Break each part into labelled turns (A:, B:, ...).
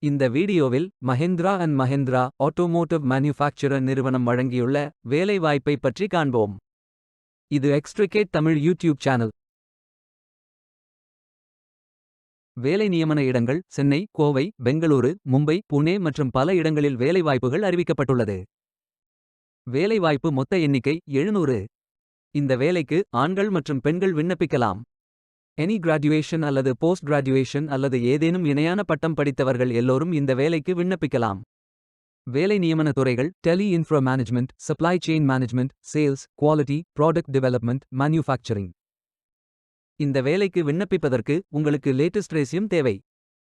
A: இந்த வீடியோவில் Mahindra and Mahindra automotive manufacturer நிறுவனம் வழங்கியுள்ள வேலைவாய்ப்பை பற்றி காண்போம். இது எக்ஸ்ட்ரிகேட் தமிழ் யூடியூப் சேனல். வேலை நியமன இடங்கள் சென்னை, கோவை, பெங்களூரு, மும்பை, புனே மற்றும் பல இடங்களில் வேலைவாய்ப்புகள் அறிவிக்கப்பட்டுள்ளது. வேலைவாய்ப்பு மொத்த எண்ணிக்கை 700. இந்த வேலைக்கு ஆண்கள் மற்றும் பெண்கள் விண்ணப்பிக்கலாம். எனி கிராஜுவேஷன் அல்லது போஸ்ட் கிராஜுவேஷன் அல்லது ஏதேனும் இணையான பட்டம் படித்தவர்கள் எல்லோரும் இந்த வேலைக்கு விண்ணப்பிக்கலாம். வேலை நியமன துறைகள் tele infra management, supply chain management, sales, quality, product development, manufacturing. இந்த வேலைக்கு விண்ணப்பிப்பதற்கு உங்களுக்கு லேட்டஸ்ட் ரெஸ்யூம் தேவை.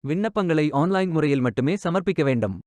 A: விண்ணப்பங்களை ஆன்லைன் முறையில் மட்டுமே சமர்ப்பிக்க வேண்டும்.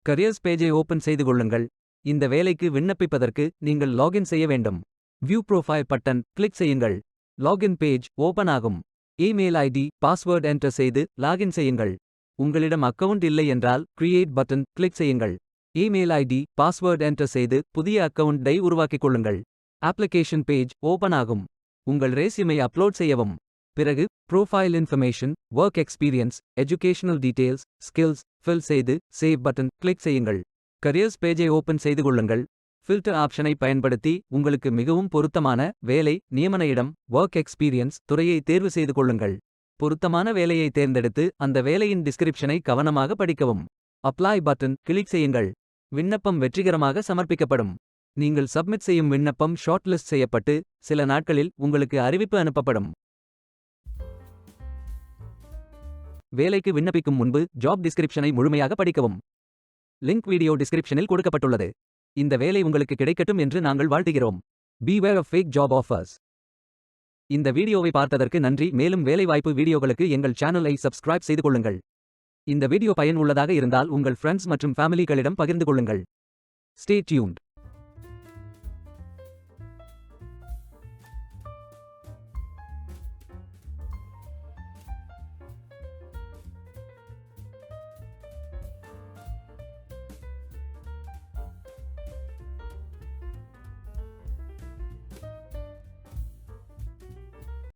A: கரியர்ஸ் பேஜை ஓபன் செய்து கொள்ளுங்கள். இந்த வேலைக்கு விண்ணப்பிப்பதற்கு நீங்கள் லாகின் செய்ய வேண்டும். வியூ ப்ரோஃபைல் பட்டன் கிளிக் செய்யுங்கள். லாகின் பேஜ் ஓபன் ஆகும். இமெயில் ஐடி, பாஸ்வேர்ட் என்டர் செய்து லாகின் செய்யுங்கள். உங்களிடம் அக்கவுண்ட் இல்லை என்றால் கிரியேட் பட்டன் கிளிக் செய்யுங்கள். இமெயில் ஐடி, பாஸ்வேர்ட் என்டர் செய்து புதிய அக்கவுண்டை உருவாக்கிக் கொள்ளுங்கள். அப்ளிகேஷன் பேஜ் ஓபன் ஆகும். உங்கள் ரெஸ்யூமை அப்லோட் செய்யவும். பிறகு profile information, work experience, educational details, skills fill செய்து சேவ் பட்டன் கிளிக் செய்யுங்கள். கரியர்ஸ் பேஜை ஓபன் செய்து கொள்ளுங்கள். ஃபில்டர் ஆப்ஷனை பயன்படுத்தி உங்களுக்கு மிகவும் பொருத்தமான வேலை, நியமன இடம், ஒர்க் எக்ஸ்பீரியன்ஸ் துறையை தேர்வு செய்து கொள்ளுங்கள். பொருத்தமான வேலையை தேர்ந்தெடுத்து அந்த வேலையின் டிஸ்கிரிப்ஷனை கவனமாக படிக்கவும். அப்ளை பட்டன் கிளிக் செய்யுங்கள். விண்ணப்பம் வெற்றிகரமாக சமர்ப்பிக்கப்படும். நீங்கள் சப்மிட் செய்யும் விண்ணப்பம் ஷார்ட் லிஸ்ட் செய்யப்பட்டு சில நாட்களில் உங்களுக்கு அறிவிப்பு அனுப்பப்படும். வேலைக்கு விண்ணப்பிக்கும் முன்பு ஜாப் டிஸ்கிரிப்ஷனை முழுமையாக படிக்கவும். லிங்க் வீடியோ டிஸ்கிரிப்ஷனில் கொடுக்கப்பட்டுள்ளது. இந்த வேலை உங்களுக்கு கிடைக்கட்டும் என்று நாங்கள் வாழ்த்துகிறோம். Beware of fake job offers. இந்த வீடியோவை பார்த்ததற்கு நன்றி. மேலும் வேலைவாய்ப்பு வீடியோகளுக்கு எங்கள் சேனலை சப்ஸ்கிரைப் செய்து கொள்ளுங்கள். இந்த வீடியோ பயன் உள்ளதாக இருந்தால் உங்கள் ஃப்ரெண்ட்ஸ் மற்றும் ஃபேமிலிகளிடம் பகிர்ந்து கொள்ளுங்கள். Stay tuned.